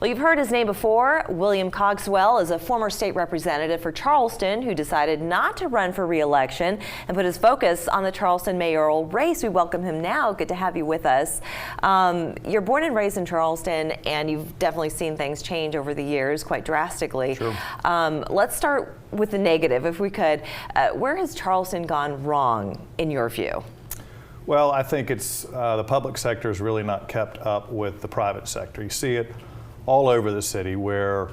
Well, you've heard his name before. William Cogswell is a former state representative for Charleston who decided not to run for re-election and put his focus on the Charleston mayoral race. We welcome him now. Good to have you with us. You're born and raised in Charleston, and you've definitely seen things change over the years quite drastically. Sure. Let's start with the negative, if we could. Where has Charleston gone wrong, in your view? Well, I think it's the public sector has really not kept up with the private sector. You see it all over the city where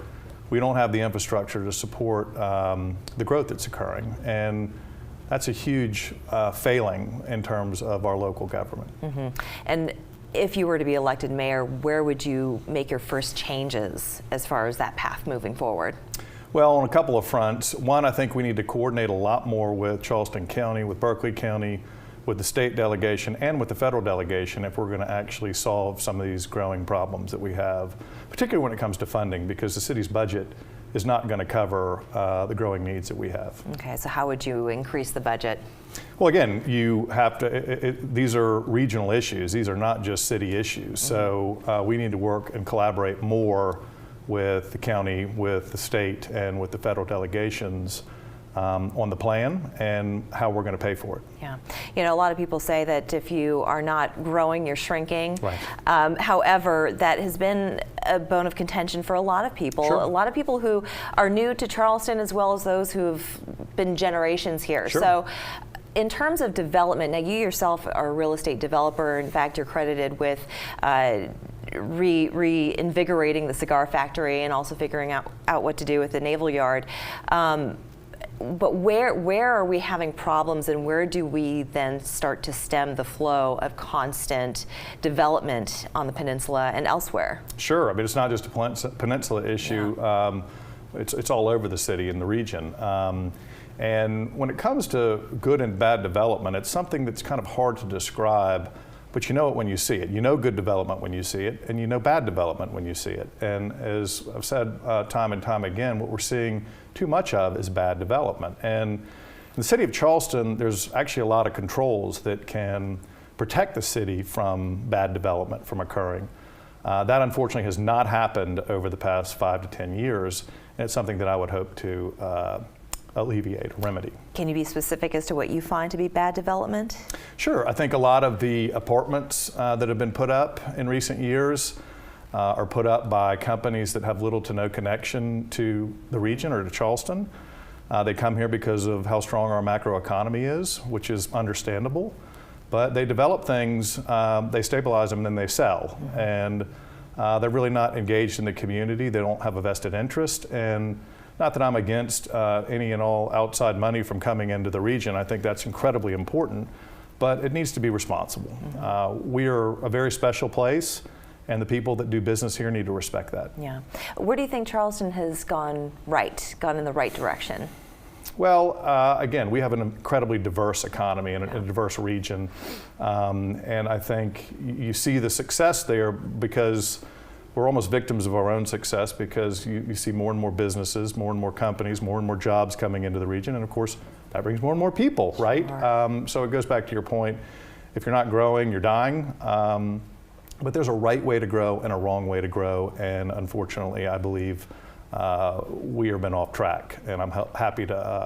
we don't have the infrastructure to support the growth that's occurring. And that's a huge failing in terms of our local government. Mm-hmm. And if you were to be elected mayor, where would you make your first changes as far as that path moving forward? Well, on a couple of fronts. One, I think we need to coordinate a lot more with Charleston County, with Berkeley County, with the state delegation and with the federal delegation if we're going to actually solve some of these growing problems that we have, particularly when it comes to funding, because the city's budget is not going to cover the growing needs that we have. Okay, so how would you increase the budget? Well, again, you have to, these are regional issues. These are not just city issues. Mm-hmm. So we need to work and collaborate more with the county, with the state, and with the federal delegations on the plan and how we're going to pay for it. Yeah, you know, a lot of people say that if you are not growing, you're shrinking. Right. However, that has been a bone of contention for a lot of people. Sure. A lot of people who are new to Charleston, as well as those who have been generations here. Sure. So, in terms of development, now you yourself are a real estate developer. In fact, you're credited with reinvigorating the cigar factory and also figuring out what to do with the naval yard. But where are we having problems, and where do we then start to stem the flow of constant development on the peninsula and elsewhere? Sure. I mean, it's not just a peninsula issue. Yeah. It's all over the city and the region. And when it comes to good and bad development, it's something that's kind of hard to describe, but you know it when you see it. You know good development when you see it, and you know bad development when you see it. And as I've said time and time again, what we're seeing too much of is bad development. And in the city of Charleston, there's actually a lot of controls that can protect the city from bad development from occurring. That unfortunately has not happened over the past 5 to 10 years, and it's something that I would hope to alleviate, remedy. Can you be specific as to what you find to be bad development? Sure. I think a lot of the apartments that have been put up in recent years are put up by companies that have little to no connection to the region or to Charleston. They come here because of how strong our macroeconomy is, which is understandable. But they develop things, they stabilize them, and then they sell. Mm-hmm. And they're really not engaged in the community. They don't have a vested interest. And not that I'm against any and all outside money from coming into the region. I think that's incredibly important, but it needs to be responsible. Mm-hmm. We are a very special place, and the people that do business here need to respect that. Yeah. Where do you think Charleston has gone in the right direction? Well, again, we have an incredibly diverse economy and a diverse region, and I think you see the success there because we're almost victims of our own success, because you see more and more businesses, more and more companies, more and more jobs coming into the region, and of course that brings more and more people, right? Sure. So it goes back to your point, if you're not growing, you're dying. But there's a right way to grow and a wrong way to grow, and unfortunately I believe we have been off track, and I'm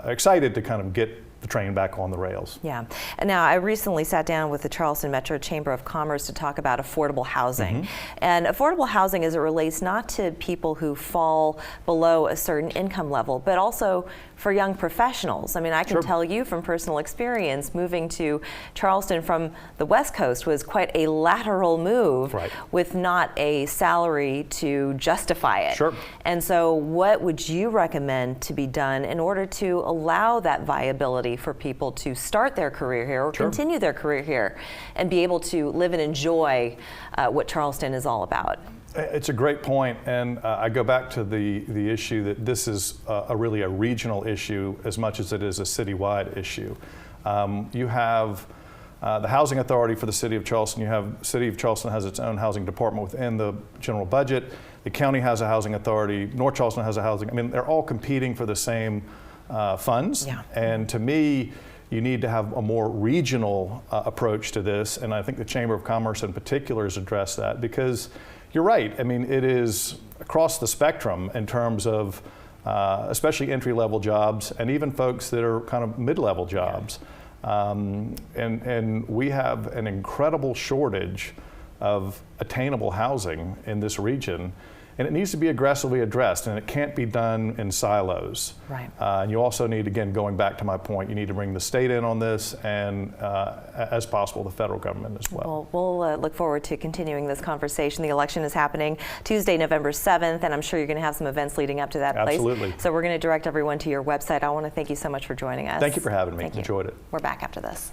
excited to kind of get the train back on the rails. Yeah. And now, I recently sat down with the Charleston Metro Chamber of Commerce to talk about affordable housing. Mm-hmm. And affordable housing, as it relates not to people who fall below a certain income level, but also for young professionals. I mean, I can tell you from personal experience, moving to Charleston from the West Coast was quite a lateral move, with not a salary to justify it. Sure. And so what would you recommend to be done in order to allow that viability for people to start their career here or continue their career here and be able to live and enjoy what Charleston is all about? It's a great point, and I go back to the issue that this is really a regional issue as much as it is a citywide issue. You have the Housing Authority for the City of Charleston. You have City of Charleston has its own housing department within the general budget. The county has a housing authority. North Charleston has a housing. I mean, they're all competing for the same funds. Yeah. And to me, you need to have a more regional approach to this, and I think the Chamber of Commerce in particular has addressed that, because you're right. I mean, it is across the spectrum in terms of especially entry-level jobs and even folks that are kind of mid-level jobs. And we have an incredible shortage of attainable housing in this region, and it needs to be aggressively addressed, and it can't be done in silos. Right. And you also need, again, going back to my point, you need to bring the state in on this, and as possible, the federal government as well. Well, we'll look forward to continuing this conversation. The election is happening Tuesday, November 7th, and I'm sure you're going to have some events leading up to that place. Absolutely. So we're going to direct everyone to your website. I want to thank you so much for joining us. Thank you for having me. Thank you. Enjoyed it. We're back after this.